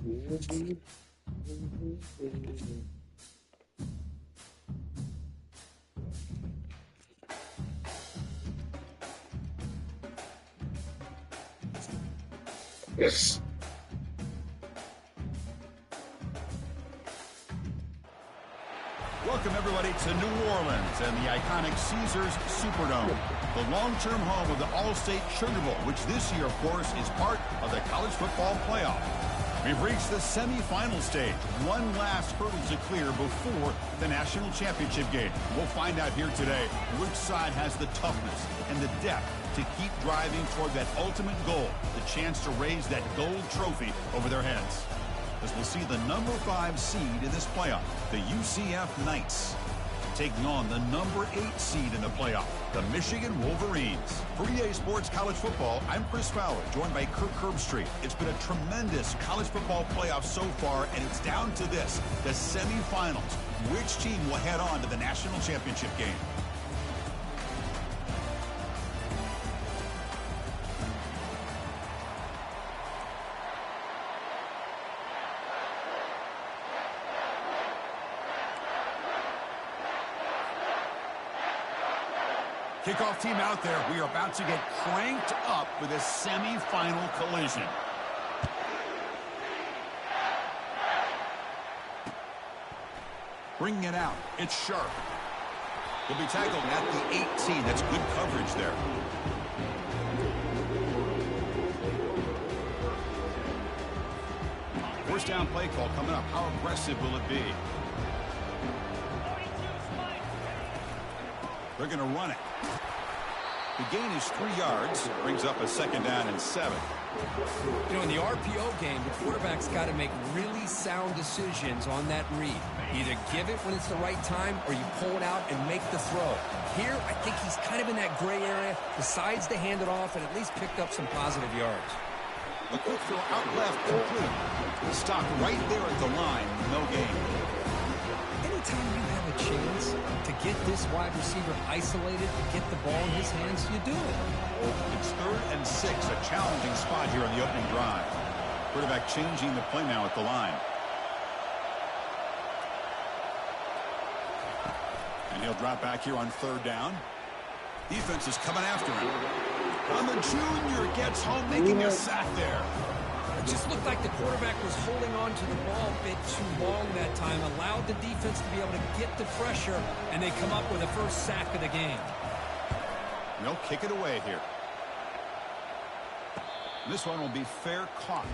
Yes. Welcome, everybody, to New Orleans and the iconic Caesars Superdome, the long-term home of the All-State Sugar Bowl, which this year, of course, is part of the college football playoff. We've reached the semifinal stage. One last hurdle to clear before the national championship game. We'll find out here today which side has the toughness and the depth to keep driving toward that ultimate goal, the chance to raise that gold trophy over their heads. As we'll see the number 5 seed in this playoff, the UCF Knights, taking on the number 8 seed in the playoff, the Michigan Wolverines. For EA Sports College Football, I'm Chris Fowler, joined by Kirk Herbstreit. It's been a tremendous college football playoff so far, and it's down to this, the semifinals. Which team will head on to the national championship game? Kickoff team out there. We are about to get cranked up with a semifinal collision. Bringing it out. It's Sharp. Will be tackled at the 18. That's good coverage there. First down play call coming up. How aggressive will it be? They're going to run it. The gain is 3 yards. Brings up a 2nd down and 7. You know, in the RPO game, the quarterback's got to make really sound decisions on that read. Either give it when it's the right time or you pull it out and make the throw. Here, I think he's kind of in that gray area, decides to hand it off and at least picked up some positive yards. A quick throw out left, complete. Stopped right there at the line, no gain. Anytime you have a chance to get this wide receiver isolated, to get the ball in his hands, you do it. It's 3rd and 6, a challenging spot here on the opening drive. Quarterback changing the play now at the line. And he'll drop back here on 3rd down. Defense is coming after him. And the junior gets home, making a sack there. It just looked like the quarterback was holding on to the ball a bit too long that time, allowed the defense to be able to get the pressure, and they come up with the first sack of the game. And they'll kick it away here. This one will be fair caught.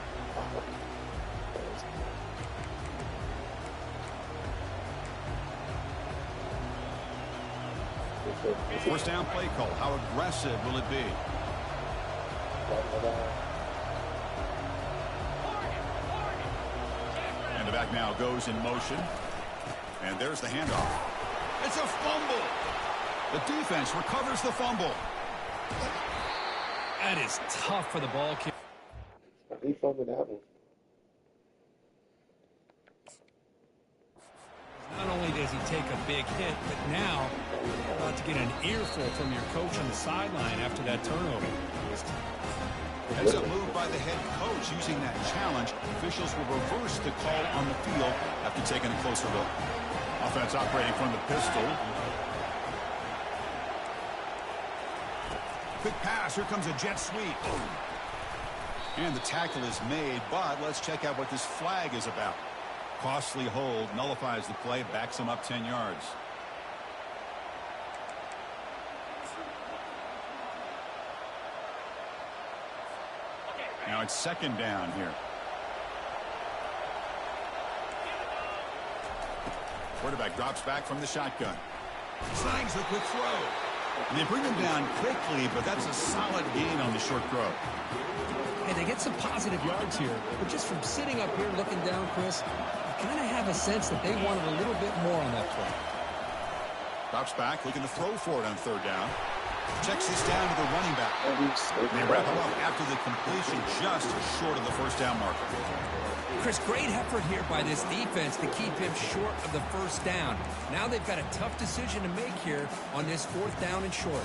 First down play call. How aggressive will it be? And the back now goes in motion. And there's the handoff. It's a fumble. The defense recovers the fumble. That is tough for the ball kicker. He fumbled that one. Not only does he take a big hit, but now you're about to get an earful from your coach on the sideline after that turnover. Heads up move by the head coach using that challenge. Officials will reverse the call on the field after taking a closer look. Offense operating from the pistol. Quick pass. Here comes a jet sweep. And the tackle is made, but let's check out what this flag is about. Costly hold, nullifies the play, backs him up 10 yards. Now it's 2nd down here. Quarterback drops back from the shotgun. Snags the quick throw. And they bring him down quickly, but that's a solid gain on the short throw. Hey, they get some positive yards here, but just from sitting up here looking down, Chris, you kind of have a sense that they wanted a little bit more on that play. Drops back, looking to throw for it on 3rd down. Checks this down to the running back. They wrap him up after the completion, just short of the first down marker. Chris, great effort here by this defense to keep him short of the first down. Now they've got a tough decision to make here on this 4th down and short.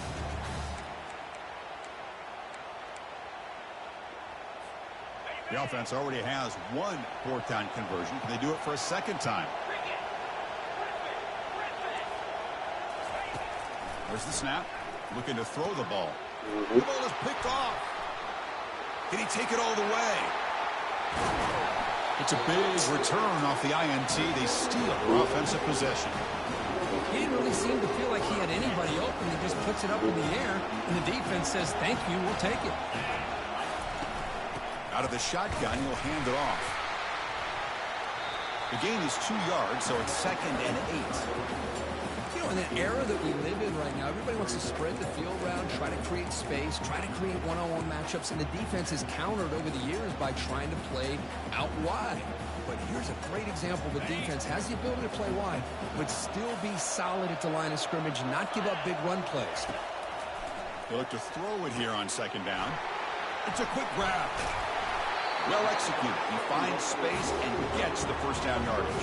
The offense already has one fourth-down conversion. Can they do it for a second time? There's the snap. Looking to throw the ball. The ball is picked off. Can he take it all the way? It's a big return off the INT. They steal their offensive possession. He didn't really seem to feel like he had anybody open. He just puts it up in the air, and the defense says, thank you, we'll take it. Out of the shotgun, he'll hand it off. The gain is 2 yards, so it's 2nd and 8. You know, in an era that we live in right now, everybody wants to spread the field around, try to create space, try to create one-on-one matchups, and the defense has countered over the years by trying to play out wide. But here's a great example. The defense has the ability to play wide, but still be solid at the line of scrimmage and not give up big run plays. They look to throw it here on 2nd down. It's a quick grab. Well executed. He finds space and gets the first down yardage.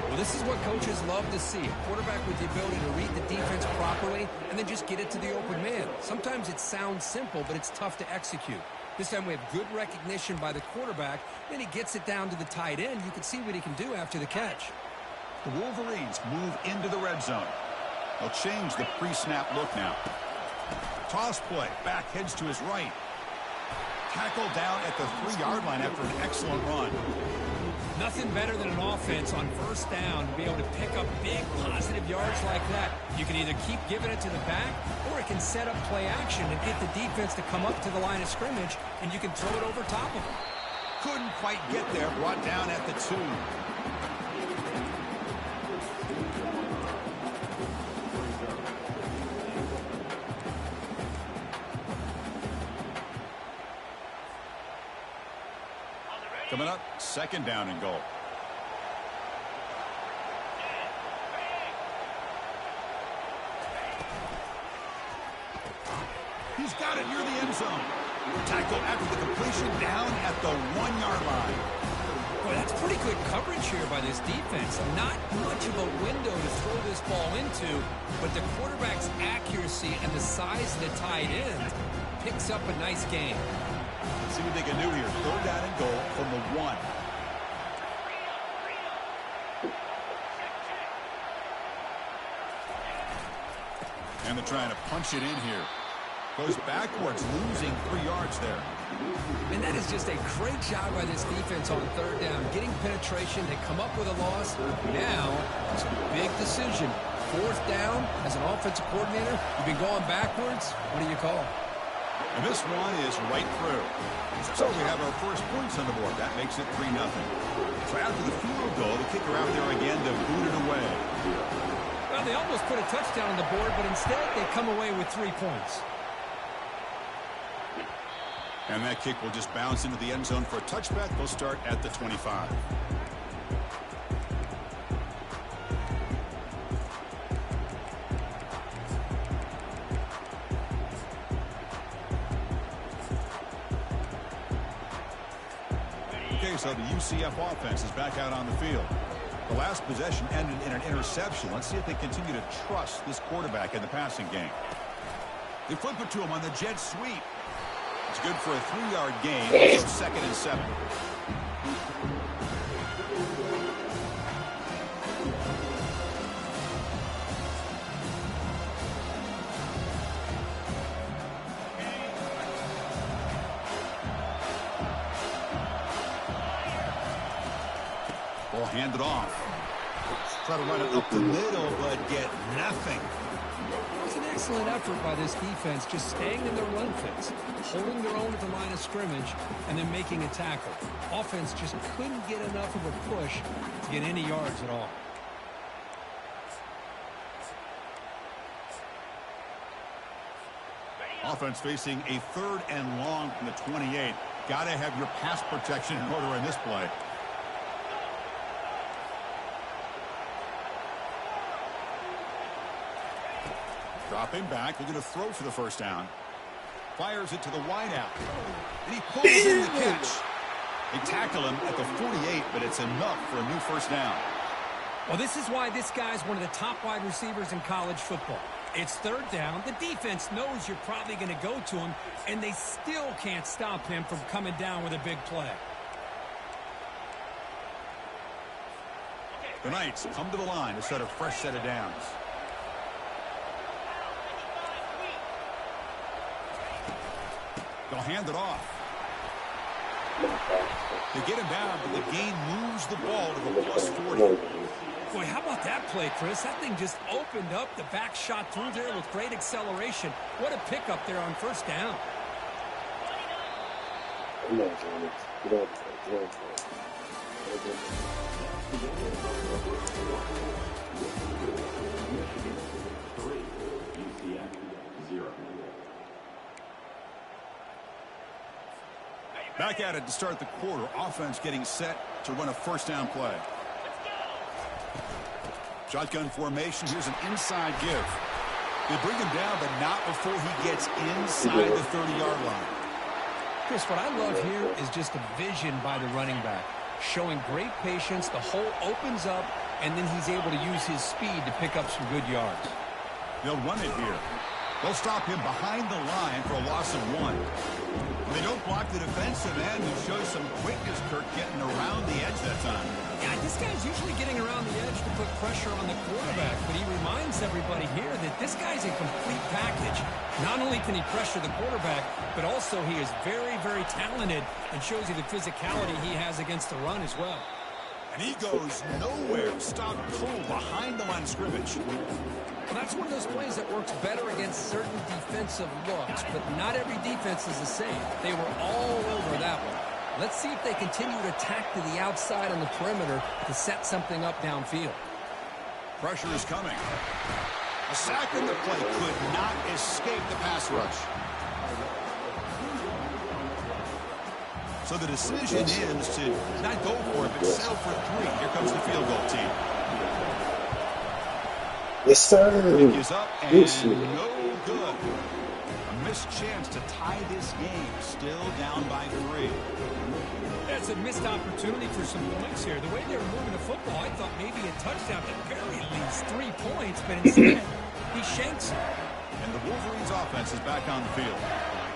Well, this is what coaches love to see. A quarterback with the ability to read the defense properly and then just get it to the open man. Sometimes it sounds simple, but it's tough to execute. This time we have good recognition by the quarterback. Then he gets it down to the tight end. You can see what he can do after the catch. The Wolverines move into the red zone. They'll change the pre-snap look now. Toss play. Back heads to his right. Tackle down at the 3-yard line after an excellent run. Nothing better than an offense on first down to be able to pick up big positive yards like that. You can either keep giving it to the back, or it can set up play action and get the defense to come up to the line of scrimmage, and you can throw it over top of them. Couldn't quite get there. Brought down at the 2. Coming up, 2nd down and goal. He's got it near the end zone. Tackle after the completion down at the 1-yard line. Boy, that's pretty good coverage here by this defense. Not much of a window to throw this ball into, but the quarterback's accuracy and the size of the tight end picks up a nice gain. Let's see what they can do here. 3rd down and goal from the 1. And they're trying to punch it in here. Goes backwards, losing 3 yards there. And that is just a great job by this defense on 3rd down. Getting penetration, they come up with a loss. Now, it's a big decision. 4th down, as an offensive coordinator, you've been going backwards. What do you call? And this one is right through. So we have our first points on the board. That makes it 3-0. So after the field goal, the kicker out there again to boot it away. Well, they almost put a touchdown on the board, but instead they come away with 3 points. And that kick will just bounce into the end zone for a touchback. They'll start at the 25. Okay, so the UCF offense is back out on the field. The last possession ended in an interception. Let's see if they continue to trust this quarterback in the passing game. They flip it to him on the jet sweep. It's good for a 3-yard gain, so 2nd and 7. Ball handed off. Try to run it up the middle, but get nothing. It's an excellent effort by this defense, just staying in their run fits, holding their own at the line of scrimmage, and then making a tackle. Offense just couldn't get enough of a push to get any yards at all. Offense facing a 3rd and long from the 28. Got to have your pass protection in order in this play. Dropping back, looking to throw for the first down. Fires it to the wideout. And he pulls in the catch. They tackle him at the 48, but it's enough for a new first down. Well, this is why this guy's one of the top wide receivers in college football. It's third down. The defense knows you're probably going to go to him, and they still can't stop him from coming down with a big play. The Knights come to the line to set a fresh set of downs. They'll hand it off. They get him down, but the gain moves the ball to the plus 40. Boy, how about that play, Chris? That thing just opened up. The back shot through there with great acceleration. What a pickup there on first down. Back at it to start the quarter. Offense getting set to run a first down play. Shotgun formation. Here's an inside give. They bring him down, but not before he gets inside the 30-yard line. Chris, what I love here is just a vision by the running back. Showing great patience. The hole opens up, and then he's able to use his speed to pick up some good yards. They'll run it here. They'll stop him behind the line for a loss of 1. They don't block the defensive end, who shows some quickness, Kirk, getting around the edge that time. Yeah, this guy's usually getting around the edge to put pressure on the quarterback, but he reminds everybody here that this guy's a complete package. Not only can he pressure the quarterback, but also he is very, very talented and shows you the physicality he has against the run as well. And he goes nowhere. Stop pull behind the line of scrimmage. Well, that's one of those plays that works better against certain defensive looks, but not every defense is the same. They were all over that one. Let's see if they continue to attack to the outside on the perimeter to set something up downfield. Pressure is coming. A sack in the play could not escape the pass rush. So the decision is to not go for it, but settle for 3. Here comes the field goal team. Yes, sir. Kick is up and no good. A missed chance to tie this game. Still down by 3. That's a missed opportunity for some points here. The way they were moving the football, I thought maybe a touchdown at very least 3 points, but instead he shanks it. And the Wolverines offense is back on the field.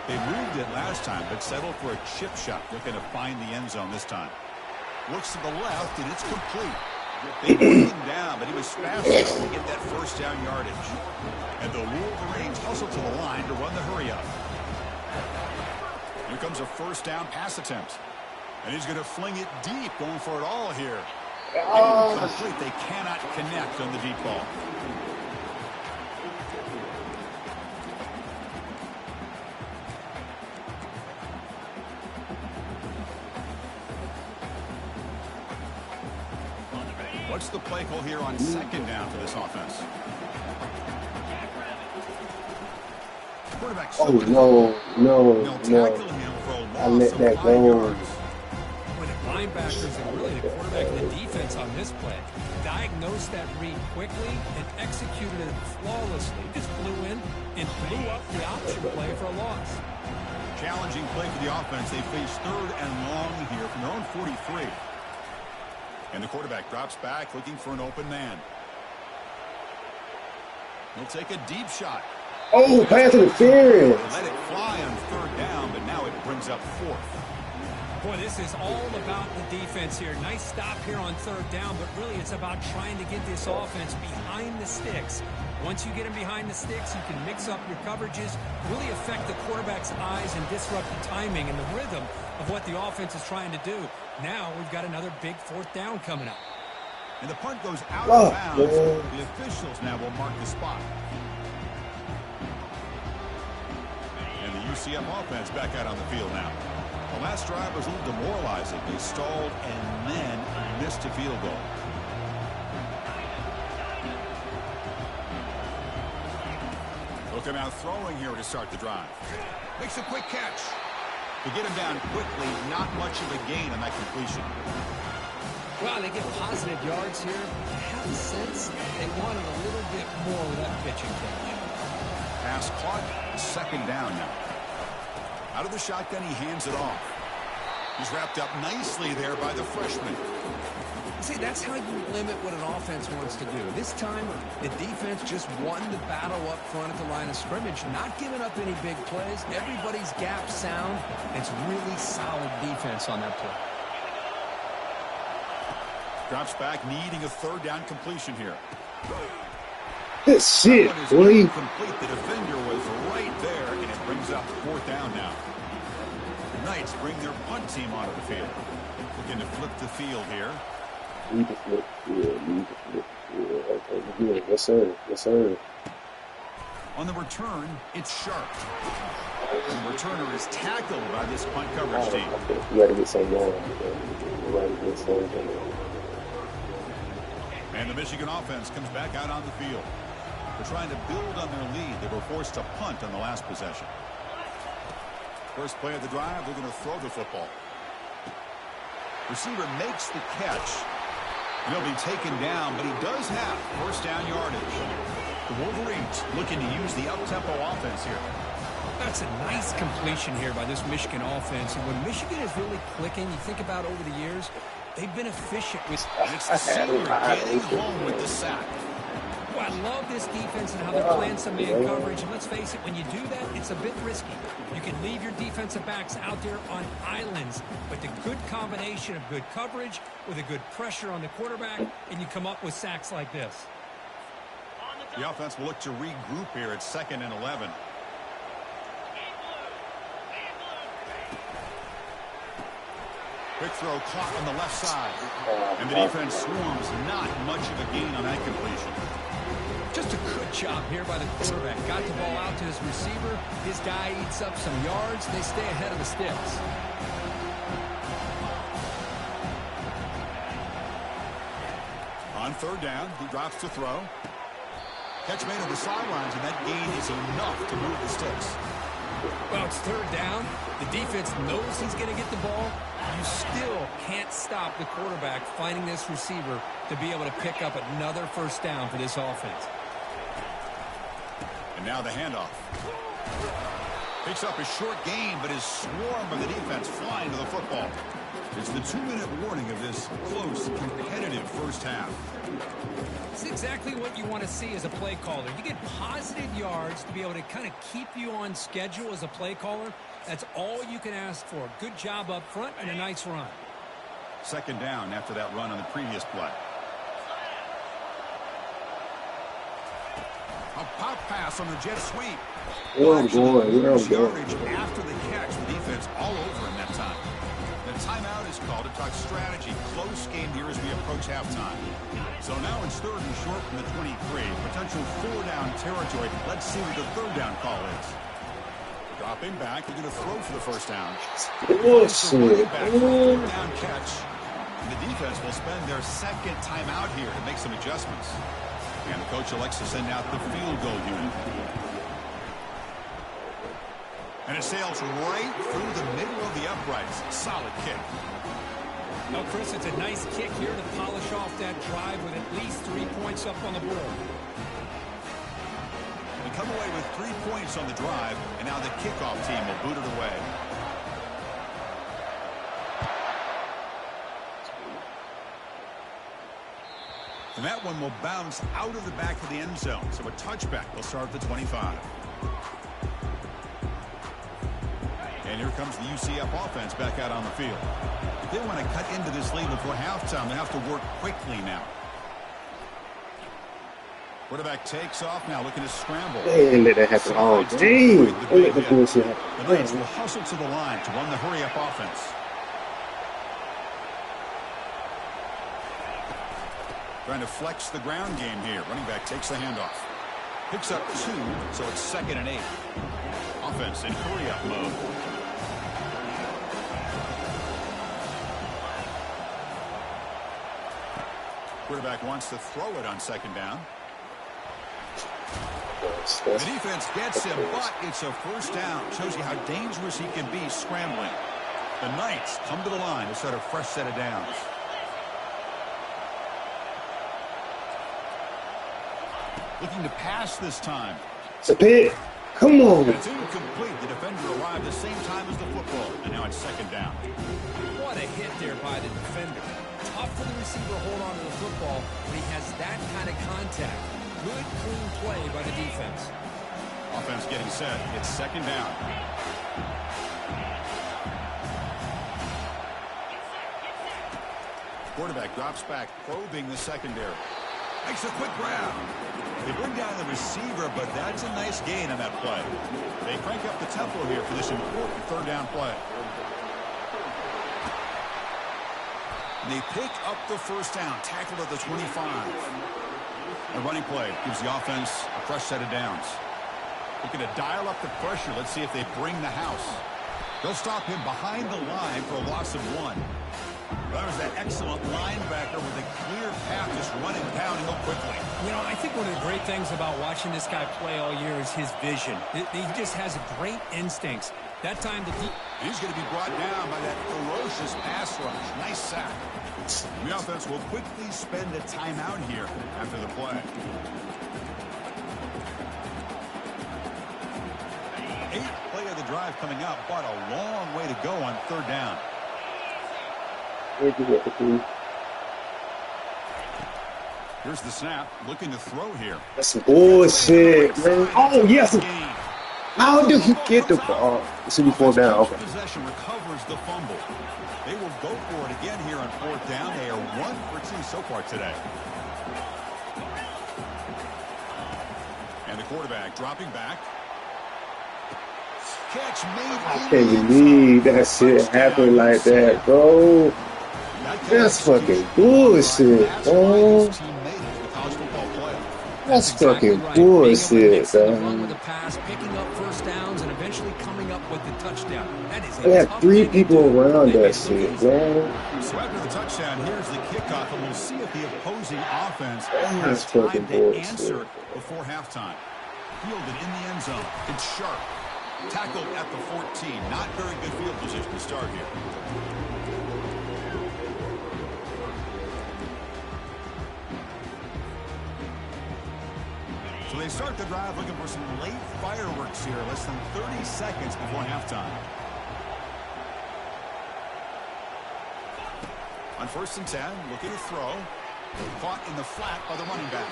They moved it last time, but settled for a chip shot. Looking to find the end zone this time. Looks to the left, and it's complete. They beat him down, but he was fast enough to get that first down yardage. And the Wolverines hustle to the line to run the hurry up. Here comes a first down pass attempt. And he's going to fling it deep, going for it all here. Incomplete. They cannot connect on the deep ball. What's the play call here on second down for this offense? Quarterback. Oh, no. Tackle him for a loss I let of that 5 go. yards. With the linebackers and really the quarterback and the defense on this play, diagnosed that read quickly and executed it flawlessly. Just flew in and blew up the option play for a loss. Challenging play for the offense. They face 3rd and long here from their own 43. And the quarterback drops back looking for an open man. He'll take a deep shot. Oh, pass interference. Let it fly on 3rd down, but now it brings up 4th. Boy, this is all about the defense here. Nice stop here on 3rd down, but really it's about trying to get this offense behind the sticks. Once you get them behind the sticks, you can mix up your coverages, really affect the quarterback's eyes and disrupt the timing and the rhythm of what the offense is trying to do. Now we've got another big 4th down coming up. And the punt goes out of bounds. The officials now will mark the spot. And the UCF offense back out on the field now. The last drive was a little demoralizing. They stalled and then missed a field goal. Looking out throwing here to start the drive. Makes a quick catch. To get him down quickly, not much of a gain on that completion. Well, they get positive yards here. I have a sense they wanted a little bit more with that pitching catch. Pass caught. 2nd down now. Out of the shotgun, he hands it off. He's wrapped up nicely there by the freshman. See, that's how you limit what an offense wants to do. This time, the defense just won the battle up front at the line of scrimmage, not giving up any big plays. Everybody's gap sound. It's really solid defense on that play. Drops back, needing a third down completion here. Good shit, boy. Complete. The defender was right there, and it brings up fourth down now. The Knights bring their punt team onto the field. Looking to flip the field here. Need to flip. Yeah, need to flip. Yeah, okay. Yeah, yes, sir. Yes, sir. On the return, it's Sharp. The returner is tackled by this punt coverage team. Okay. You got to get some going. You got to get some going. And the Michigan offense comes back out on the field. They're trying to build on their lead. They were forced to punt on the last possession. First play of the drive, they're going to throw the football. Receiver makes the catch. He'll be taken down, but he does have first down yardage. The Wolverines looking to use the up-tempo offense here. That's a nice completion here by this Michigan offense. And when Michigan is really clicking, you think about over the years, they've been efficient with. It's the senior getting home with the sack. Well, I love this defense and how they're playing some man coverage. And let's face it, when you do that, it's a bit risky. You can leave your defensive backs out there on islands, but the good combination of good coverage with a good pressure on the quarterback, and you come up with sacks like this. The offense will look to regroup here at 2nd and 11. Quick throw caught on the left side. And the defense swarms. Not much of a gain on that completion. Just a good job here by the quarterback. Got the ball out to his receiver. His guy eats up some yards. They stay ahead of the sticks. On third down, he drops to throw. Catch made on the sidelines, and that gain is enough to move the sticks. Well, it's third down. The defense knows he's going to get the ball. You still can't stop the quarterback finding this receiver to be able to pick up another first down for this offense. And now the handoff. Picks up a short gain, but his swarm of the defense flying to the football. It's the 2-minute warning of this close, competitive first half. It's exactly what you want to see as a play caller. You get positive yards to be able to kind of keep you on schedule as a play caller. That's all you can ask for. Good job up front and a nice run. Second down after that run on the previous play. A pop pass on the jet sweep. Where I'm going, where I'm going. Yardage after the catch, the defense all over him that time. The timeout is called to talk strategy. Close game here as we approach halftime. So now it's 3rd and short from the 23. Potential 4-down territory. Let's see what the 3rd down call is. Dropping back, they're going to throw for the first down. Bullshit. Down catch. And the defense will spend their second timeout here to make some adjustments. And the coach elects to send out the field goal unit. And it sails right through the middle of the uprights. Solid kick. No, Chris, it's a nice kick here to polish off that drive with at least 3 points up on the board. We come away with 3 points on the drive, and now the kickoff team will boot it away. And that one will bounce out of the back of the end zone. So a touchback will start at the 25. And here comes the UCF offense back out on the field. If they want to cut into this lead before halftime, they have to work quickly now. Quarterback takes off now, looking to scramble. They let that happen all day. They let the bullshit happen. The Knights will hustle to the line to run the hurry-up offense. Trying to flex the ground game here. Running back takes the handoff. Picks up 2, so it's 2nd and 8. Offense in hurry-up mode. Quarterback wants to throw it on 2nd down. The defense gets him, but it's a first down. Shows you how dangerous he can be scrambling. The Knights come to the line to start a fresh set of downs. Looking to pass this time. It's a pick. Come on. It's incomplete. The defender arrived the same time as the football, and now it's 2nd down. there by the defender. Tough for the receiver to hold on to the football when he has that kind of contact. Good, clean play by the defense. Offense getting set. It's second down. Quarterback drops back, probing the secondary. Makes a quick grab. They bring down the receiver, but that's a nice gain on that play. They crank up the tempo here for this important third down play. And they pick up the first down, tackled at the 25. The running play gives the offense a fresh set of downs. Looking to dial up the pressure. Let's see if they bring the house. They'll stop him behind the line for a loss of 1. That was that excellent linebacker with a clear path, just running downhill quickly. You know, I think one of the great things about watching this guy play all year is his vision. He just has great instincts. That time, he's going to be brought down by that ferocious pass rush. Nice sack. The offense will quickly spend a timeout here after the play. 8th play of the drive coming up, but a long way to go on third down. Here's the snap, looking to throw here. That's some bullshit, man. Oh, yes. How did he get the ball? It should be 4th down. Okay. Possession recovers the fumble. They will go for it again here on 4th down. They are 1 for 2 so far today. And the quarterback dropping back. Catch made. I can't believe that shit happened like that, bro. That's fucking bullshit, bro. That's fucking bullshit, man. Picking up first downs and eventually coming up with the touchdown. They had 3 people around that shit, bro. So after the touchdown, here's the kickoff, and we'll see if the opposing offense That's has time fucking to bullshit. answer before halftime. Fielded in the end zone. It's sharp. Tackled at the 14. Not very good field position to start here. So they start the drive looking for some late fireworks here. Less than 30 seconds before halftime. On 1st and 10, looking to throw. Caught in the flat by the running back.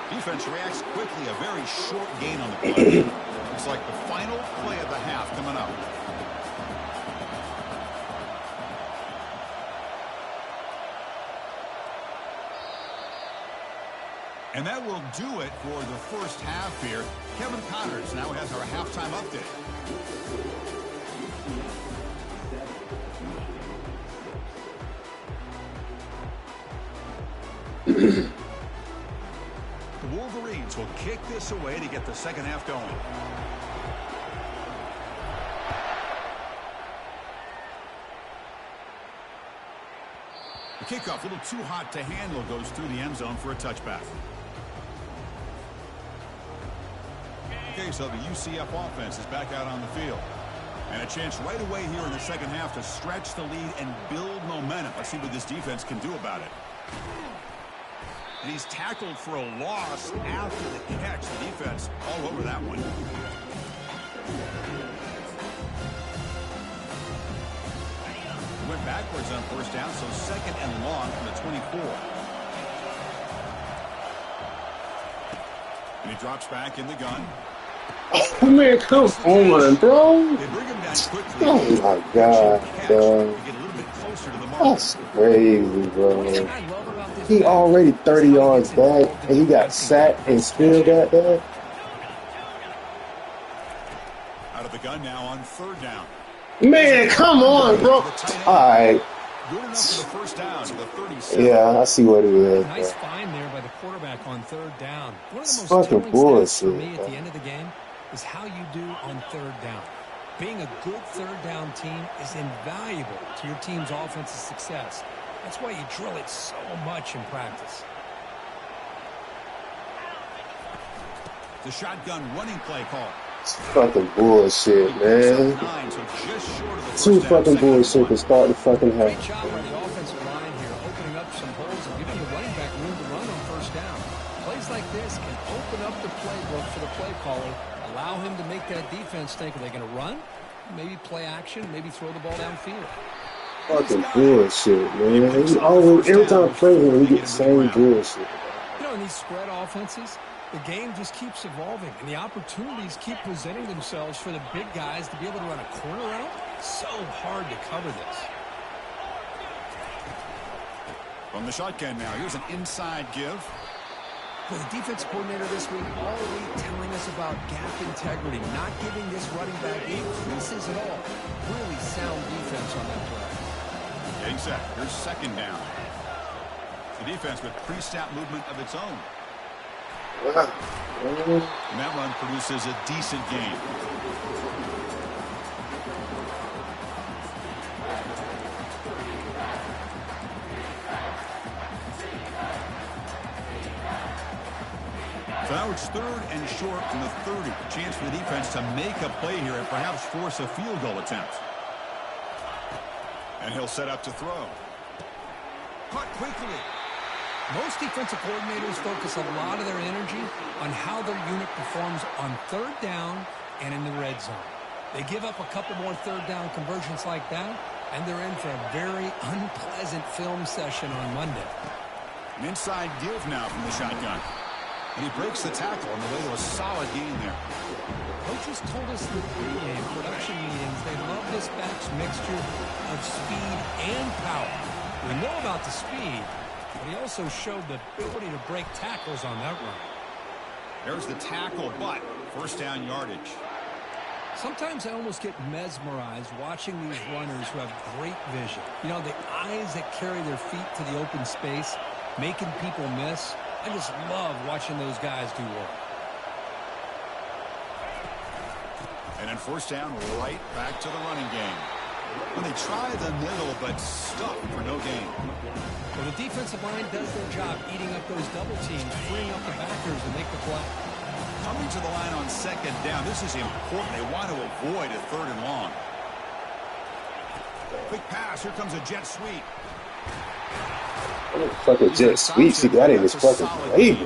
Defense reacts quickly. A very short gain on the play. Looks like the final play of the half coming up. And that will do it for the first half here. Kevin Connors now has our halftime update. The Wolverines will kick this away to get the second half going. The kickoff, a little too hot to handle, goes through the end zone for a touchback. Okay, so the UCF offense is back out on the field. And a chance right away here in the second half to stretch the lead and build momentum. Let's see what this defense can do about it. And he's tackled for a loss after the catch. The defense all over that one. Went backwards on first down, so second and long from the 24. And he drops back in the gun. Oh, man, come on, bro. They bring him down quickly. Oh, my God, bro. That's crazy, bro. He already 30 yards back, and he got sacked and still got that. Out of the gun now on third down. Man, come on, bro. All right. Good enough for the first down to the 37. Yeah, I see what it is. Nice find there by the quarterback on third down. One of the most Fucking telling stats for bullshit, me at the end of the game is how you do on third down. Being a good third down team is invaluable to your team's offensive success. That's why you drill it so much in practice. The shotgun running play call. It's fucking bullshit, man. Too fucking bullshit to start the fucking Great half. job on the offensive line here, opening up some holes and giving the running back room to run on first down. Plays like this can open up the playbook for the play caller, allow him to make that defense think, are they going to run? Maybe play action, maybe throw the ball downfield. Fucking bullshit, man. He always, every time I play him, we get the same bullshit. You know, in these spread offenses, the game just keeps evolving, and the opportunities keep presenting themselves for the big guys to be able to run a corner route. So hard to cover this. From the shotgun now, here's an inside give. Well, the defense coordinator this week all week telling us about gap integrity, not giving this running back any creases at all. Really sound defense on that play. Getting set. Here's second down. The defense with pre-snap movement of its own. And that run produces a decent gain. So now it's 3rd and short from the 30. Chance for the defense to make a play here and perhaps force a field goal attempt. And he'll set up to throw. Caught quickly. Most defensive coordinators focus a lot of their energy on how their unit performs on 3rd down and in the red zone. They give up a couple more 3rd down conversions like that, and they're in for a very unpleasant film session on Monday. An inside give now from the shotgun. And he breaks the tackle on the way to a solid gain there. Coaches told us in the pregame production meetings they love this back's mixture of speed and power. We know about the speed, but he also showed the ability to break tackles on that run. There's the tackle, but first down yardage. Sometimes I almost get mesmerized watching these runners who have great vision. You know, the eyes that carry their feet to the open space, making people miss. I just love watching those guys do work. And then first down, right back to the running game. When they try the middle, but stuck for no gain. Well, the defensive line does their job eating up those double teams, freeing up the backers to make the play. Coming to the line on second down, this is important. They want to avoid a 3rd and long. Quick pass. Here comes a jet sweep. What the fuck is jet sweep? See, that ain't his fucking baby.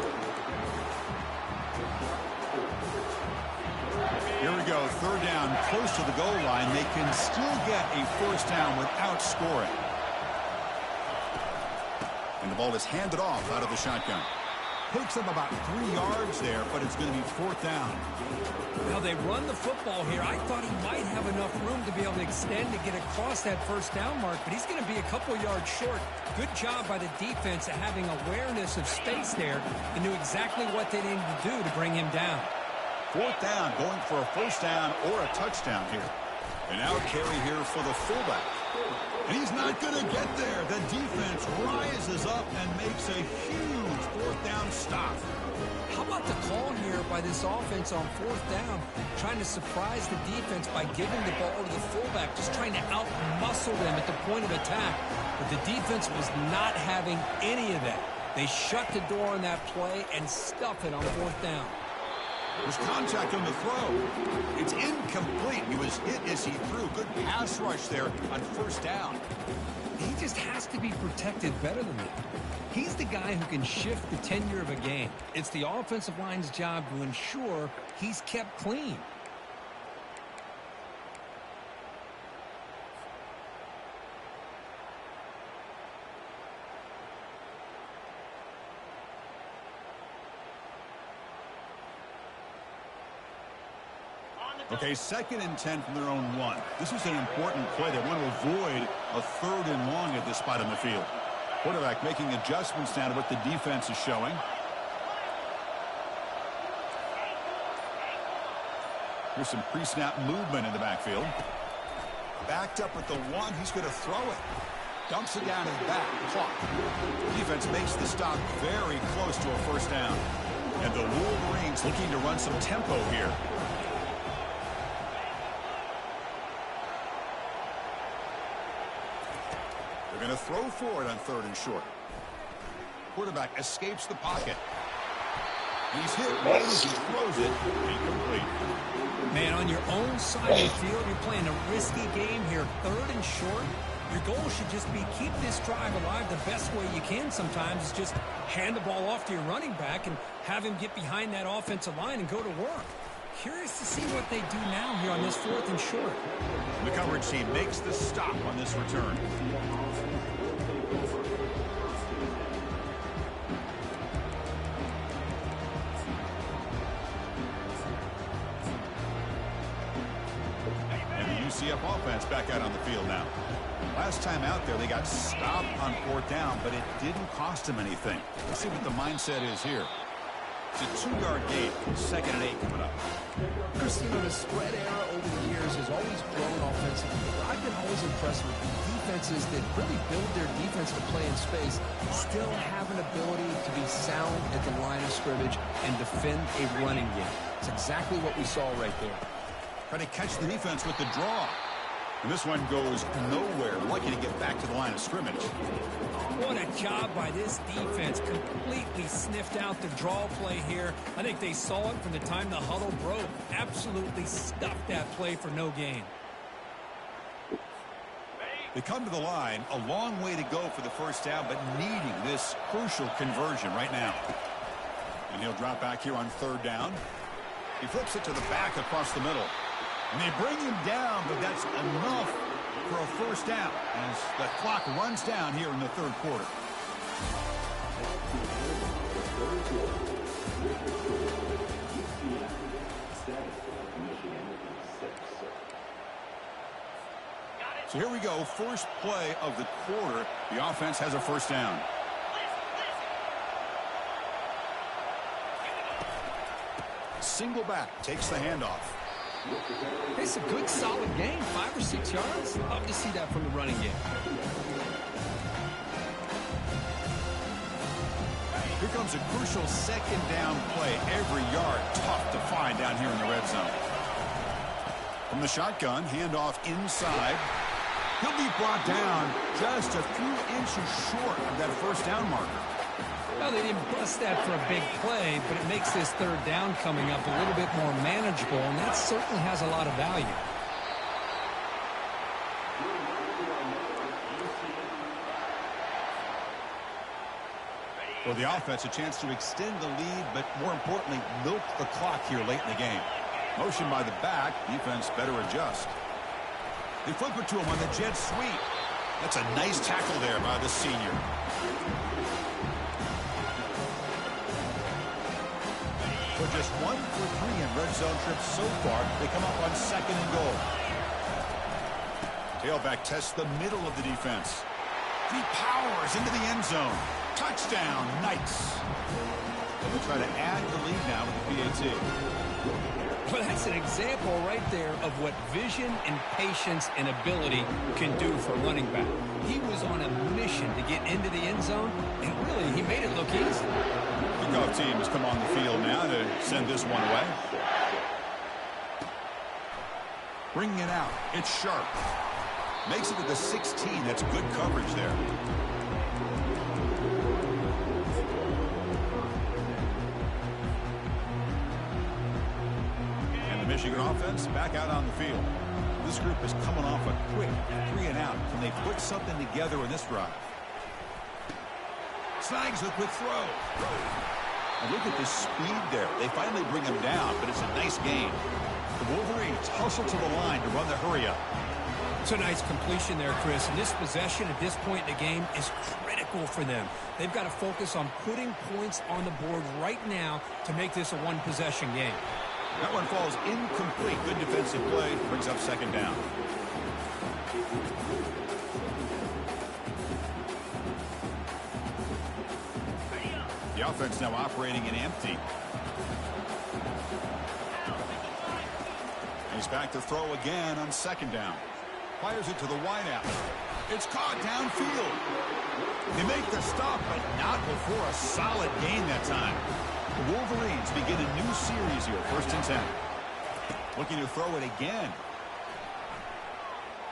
Here we go. 3rd down, close to the goal line. They can still get a first down without scoring. And the ball is handed off out of the shotgun. Picks up about 3 yards there, but it's going to be 4th down. Now they run the football here. I thought he might have enough room to be able to extend to get across that first down mark, but he's going to be a couple yards short. Good job by the defense at having awareness of space there and knew exactly what they needed to do to bring him down. 4th down, going for a first down or a touchdown here. And now a carry here for the fullback. And he's not going to get there. The defense rises up and makes a huge 4th down stop. How about the call here by this offense on 4th down, trying to surprise the defense by giving the ball to the fullback, just trying to out-muscle them at the point of attack. But the defense was not having any of that. They shut the door on that play and stuff it on 4th down. There's contact on the throw. It's incomplete. He was hit as he threw. Good pass rush there on first down. He just has to be protected better than that. He's the guy who can shift the tenure of a game. It's the offensive line's job to ensure he's kept clean. Okay, 2nd and 10 from their own 1. This is an important play. They want to avoid a 3rd and long at this spot on the field. Quarterback making adjustments now to what the defense is showing. Here's some pre-snap movement in the backfield. Backed up at the 1. He's going to throw it. Dumps it down his back. Clock. Defense makes the stop very close to a first down. And the Wolverines looking to run some tempo here. They're going to throw for it on 3rd and short. Quarterback escapes the pocket. He's hit right as he throws it. Incomplete. Man, on your own side of the field, you're playing a risky game here. 3rd and short. Your goal should just be keep this drive alive the best way you can sometimes is just hand the ball off to your running back and have him get behind that offensive line and go to work. Curious to see what they do now here on this 4th and short. The coverage team makes the stop on this return. And the UCF offense back out on the field now. Last time out there, they got stopped on 4th down, but it didn't cost them anything. Let's see what the mindset is here. It's a 2-yard gain, 2nd and 8 coming up. Chris, you know, the spread era over the years has always grown offensively, but I've been always impressed with defenses that really build their defense to play in space, still have an ability to be sound at the line of scrimmage and defend a running game. It's exactly what we saw right there. Trying to catch the defense with the draw. And this one goes nowhere. Lucky to get back to the line of scrimmage. What a job by this defense. Completely sniffed out the draw play here. I think they saw it from the time the huddle broke. Absolutely stuffed that play for no gain. They come to the line, a long way to go for the 1st down, but needing this crucial conversion right now. And he'll drop back here on 3rd down. He flips it to the back across the middle. And they bring him down, but that's enough for a 1st down as the clock runs down here in the 3rd quarter. So here we go, first play of the quarter. The offense has a 1st down. Single back, takes the handoff. It's a good, solid game. 5 or 6 yards. Love to see that from the running game. Here comes a crucial 2nd down play. Every yard tough to find down here in the red zone. From the shotgun, handoff inside. He'll be brought down just a few inches short of that 1st down marker. Well, they didn't bust that for a big play, but it makes this 3rd down coming up a little bit more manageable, and that certainly has a lot of value. For the offense, a chance to extend the lead, but more importantly, milk the clock here late in the game. Motion by the back, defense better adjust. They flip it to him on the jet sweep. That's a nice tackle there by the senior. For just 1 for 3 in red zone trips so far, they come up on 2nd and goal. Tailback tests the middle of the defense. He powers into the end zone. Touchdown, Knights. They'll try to add the lead now with the PAT. Well, that's an example right there of what vision and patience and ability can do for a running back. He was on a mission to get into the end zone, and really, he made it look easy. Kickoff team has come on the field now to send this one away. Bringing it out. It's Sharp. Makes it to the 16. That's good coverage there. And the Michigan offense back out on the field. This group is coming off a quick 3 and out. Can they put something together in this drive? Snags the quick throw. And look at the speed there. They finally bring him down, but it's a nice gain. The Wolverines hustle to the line to run the hurry-up. It's a nice completion there, Chris. And this possession at this point in the game is critical for them. They've got to focus on putting points on the board right now to make this a one-possession game. That one falls incomplete. Good defensive play. Brings up 2nd down. The offense now operating in empty. He's back to throw again on 2nd down. Fires it to the wideout. It's caught downfield. They make the stop, but not before a solid gain that time. The Wolverines begin a new series here, 1st and 10. Looking to throw it again.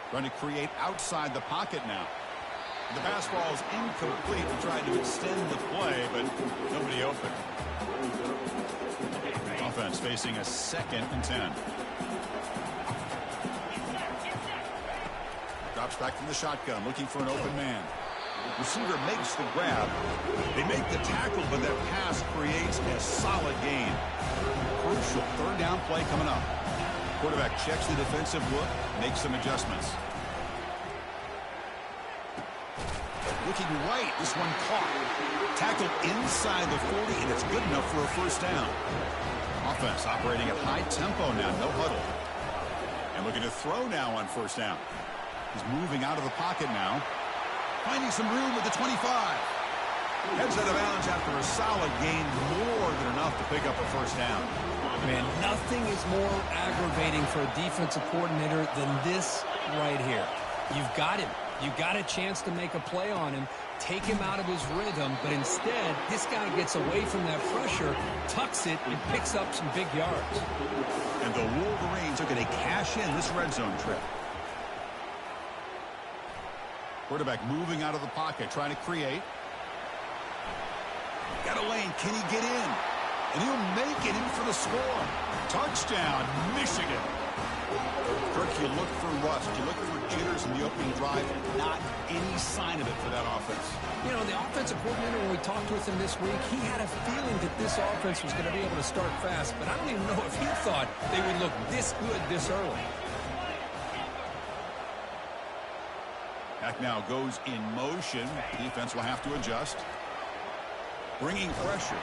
Trying to create outside the pocket now. The pass ball is incomplete to try to extend the play, but nobody open. Offense facing a 2nd and 10. Drops back from the shotgun, looking for an open man. Receiver makes the grab. They make the tackle, but that pass creates a solid gain. Crucial third down play coming up. Quarterback checks the defensive look, makes some adjustments. Looking right, this one caught. Tackled inside the 40, and it's good enough for a first down. Offense operating at high tempo now, no huddle. And looking to throw now on first down. He's moving out of the pocket now. Finding some room at the 25. Heads out of bounds after a solid gain, more than enough to pick up a first down. Man, nothing is more aggravating for a defensive coordinator than this right here. You've got him. You've got a chance to make a play on him, take him out of his rhythm, but instead, this guy gets away from that pressure, tucks it, and picks up some big yards. And the Wolverines are going to cash in this red zone trip. Quarterback moving out of the pocket, trying to create. Got a lane. Can he get in? And he'll make it in for the score. Touchdown, Michigan. Kirk, you look for rust. You look for jitters in the opening drive. Not any sign of it for that offense. You know, the offensive coordinator, when we talked with him this week, he had a feeling that this offense was going to be able to start fast, but I don't even know if he thought they would look this good this early. Back now goes in motion. Defense will have to adjust. Bringing pressure.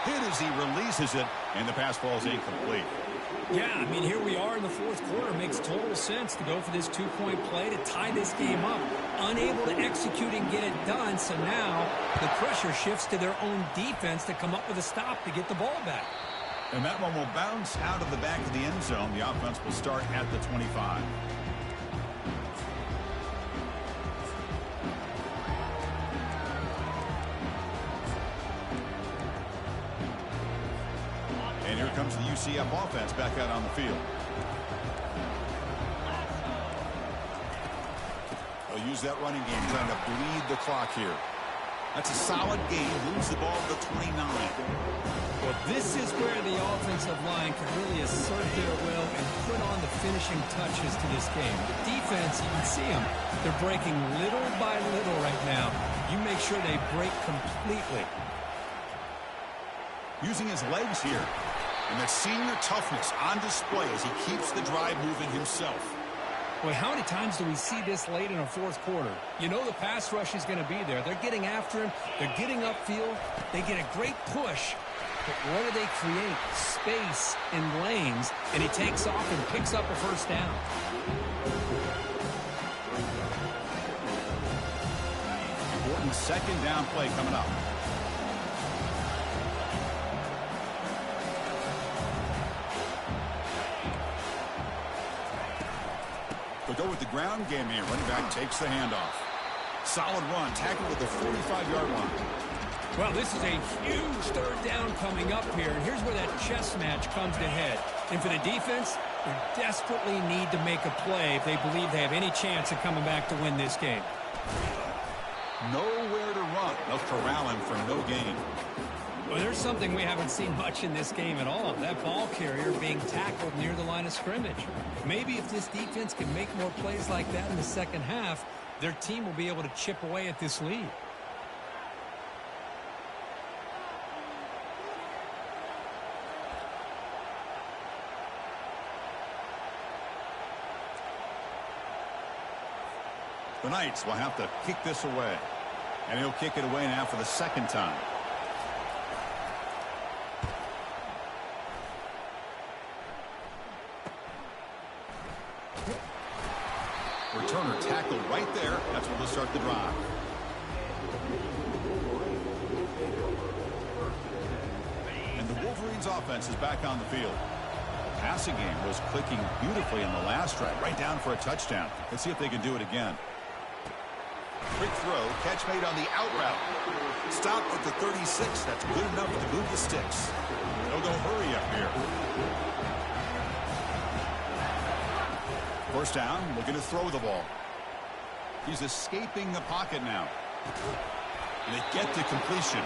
Hit as he releases it, and the pass ball is incomplete. Yeah, I mean, here we are in the fourth quarter. Makes total sense to go for this two-point play to tie this game up. Unable to execute and get it done, so now the pressure shifts to their own defense to come up with a stop to get the ball back. And that one will bounce out of the back of the end zone. The offense will start at the 25. And here comes the UCF offense back out on the field. They'll use that running game trying to bleed the clock here. That's a solid game. Moves the ball to the 29. Well, this is where the offensive line can really assert their will and put on the finishing touches to this game. The defense, you can see them. They're breaking little by little right now. You make sure they break completely. Using his legs here. And that senior toughness on display as he keeps the drive moving himself. Boy, how many times do we see this late in a fourth quarter? You know the pass rush is going to be there. They're getting after him. They're getting upfield. They get a great push. But what do they create? Space in lanes. And he takes off and picks up a first down. Important second down play coming up. They'll go with the ground game here. Running back takes the handoff. Solid run. Tackled at the 45-yard line. Well, this is a huge third down coming up here. And here's where that chess match comes to head. And for the defense, they desperately need to make a play if they believe they have any chance of coming back to win this game. Nowhere to run. They'll corral him for no gain. Well, there's something we haven't seen much in this game at all. That ball carrier being tackled near the line of scrimmage. Maybe if this defense can make more plays like that in the second half, their team will be able to chip away at this lead. The Knights will have to kick this away. And he'll kick it away now for the second time. Returner tackled right there. That's where they'll start the drive. And the Wolverines offense is back on the field. The passing game was clicking beautifully in the last drive, right down for a touchdown. Let's see if they can do it again. Quick throw, catch made on the out route. Stopped at the 36. That's good enough to move the sticks. They'll go hurry up here. First down, looking to throw the ball. He's escaping the pocket now. And they get to completion.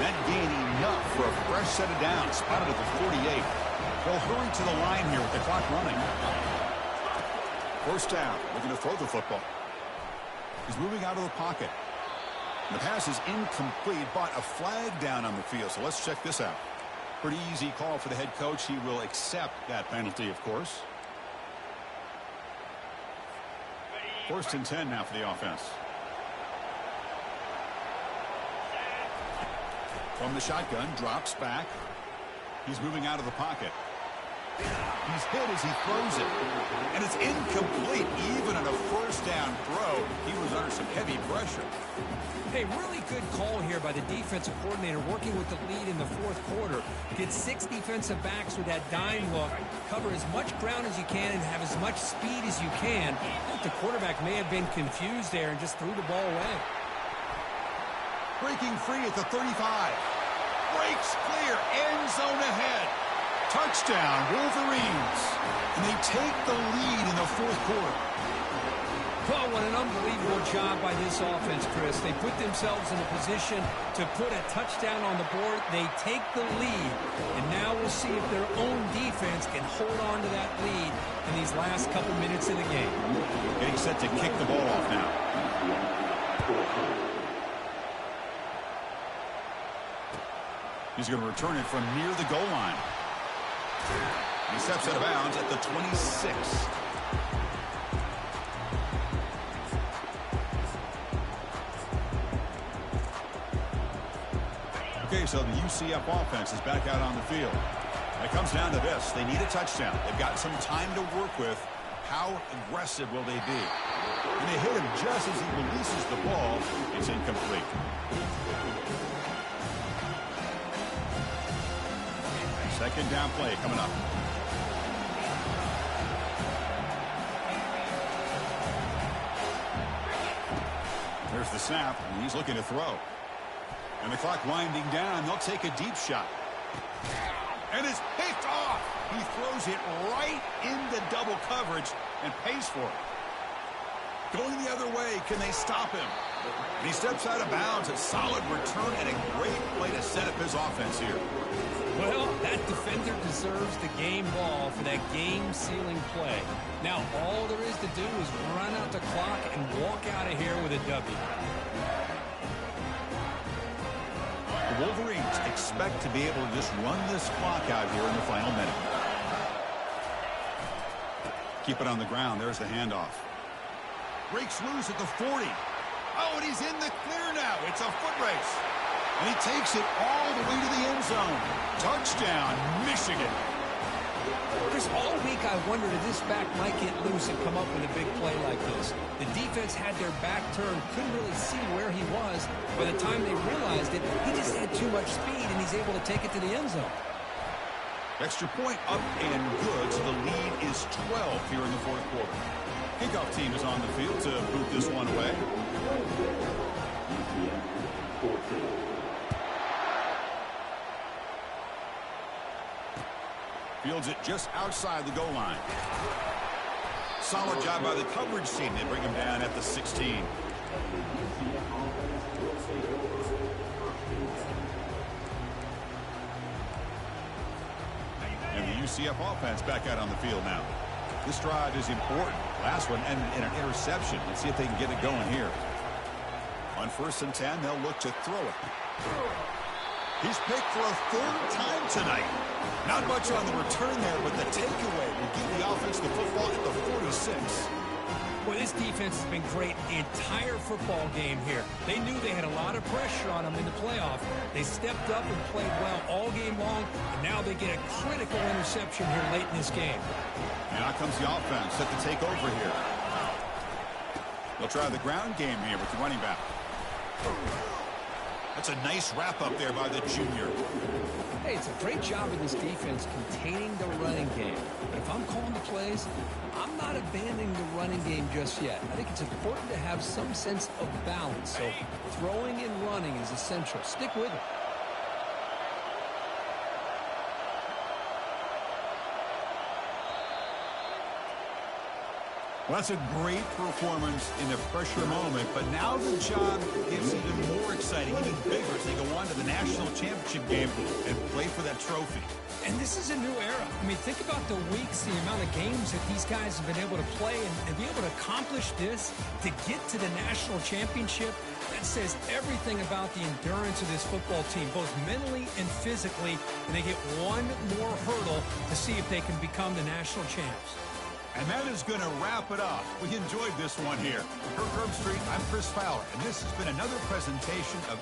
That gain enough for a fresh set of downs. Spotted at the 48. They'll hurry to the line here with the clock running. First down, looking to throw the football. He's moving out of the pocket. The pass is incomplete, but a flag down on the field. So let's check this out. Pretty easy call for the head coach. He will accept that penalty, of course. 1st and 10 now for the offense. From the shotgun, drops back. He's moving out of the pocket. He's hit as he throws it. And it's incomplete. Even on a 1st down throw, he was under some heavy pressure. Hey, really good call here by the defensive coordinator working with the lead in the 4th quarter. Get 6 defensive backs with that dime look. Cover as much ground as you can and have as much speed as you can. I think the quarterback may have been confused there and just threw the ball away. Breaking free at the 35. Breaks clear. End zone ahead. Touchdown, Wolverines. And they take the lead in the 4th quarter. Well, what an unbelievable job by this offense, Chris. They put themselves in a position to put a touchdown on the board. They take the lead. And now we'll see if their own defense can hold on to that lead in these last couple minutes of the game. Getting set to kick the ball off now. He's going to return it from near the goal line. He steps out of bounds at the 26. Okay, so the UCF offense is back out on the field. And it comes down to this. They need a touchdown. They've got some time to work with. How aggressive will they be? And they hit him just as he releases the ball. It's incomplete. Second down play coming up. There's the snap, and he's looking to throw. And the clock winding down. They'll take a deep shot. And it's picked off. He throws it right into double coverage and pays for it. Going the other way, can they stop him? And he steps out of bounds. A solid return and a great play to set up his offense here. Well, that defender deserves the game ball for that game-sealing play. Now, all there is to do is run out the clock and walk out of here with a W. The Wolverines expect to be able to just run this clock out here in the final minute. Keep it on the ground. There's the handoff. Breaks loose at the 40. Oh, and he's in the clear now. It's a foot race. And he takes it all the way to the end zone. Touchdown, Michigan. Chris, all week I wondered if this back might get loose and come up with a big play like this. The defense had their back turned, couldn't really see where he was. By the time they realized it, he just had too much speed, and he's able to take it to the end zone. Extra point up and good, so the lead is 12 here in the 4th quarter. Kickoff team is on the field to boot this one away. Fields it just outside the goal line. Solid job by the coverage team. They bring him down at the 16. And the UCF offense back out on the field now. This drive is important. Last one ended in an interception. Let's see if they can get it going here. On 1st and 10, they'll look to throw it. He's picked for a 3rd time tonight. Not much on the return there, but the takeaway will give the offense the football at the 46. Well, this defense has been great the entire football game here. They knew they had a lot of pressure on them in the playoff. They stepped up and played well all game long, and now they get a critical interception here late in this game. And out comes the offense set to take over here. They'll try the ground game here with the running back. That's a nice wrap-up there by the junior. Hey, it's a great job of this defense containing the running game. But if I'm calling the plays, I'm not abandoning the running game just yet. I think it's important to have some sense of balance. So throwing and running is essential. Stick with it. Well, that's a great performance in the pressure moment, but now the job gets even more exciting, even bigger as they go on to the national championship game and play for that trophy. And this is a new era. I mean, think about the weeks, the amount of games that these guys have been able to play and be able to accomplish this, to get to the national championship. That says everything about the endurance of this football team, both mentally and physically. And they get one more hurdle to see if they can become the national champs. And that is going to wrap it up. We enjoyed this one here. For Herb Street, I'm Chris Fowler, and this has been another presentation of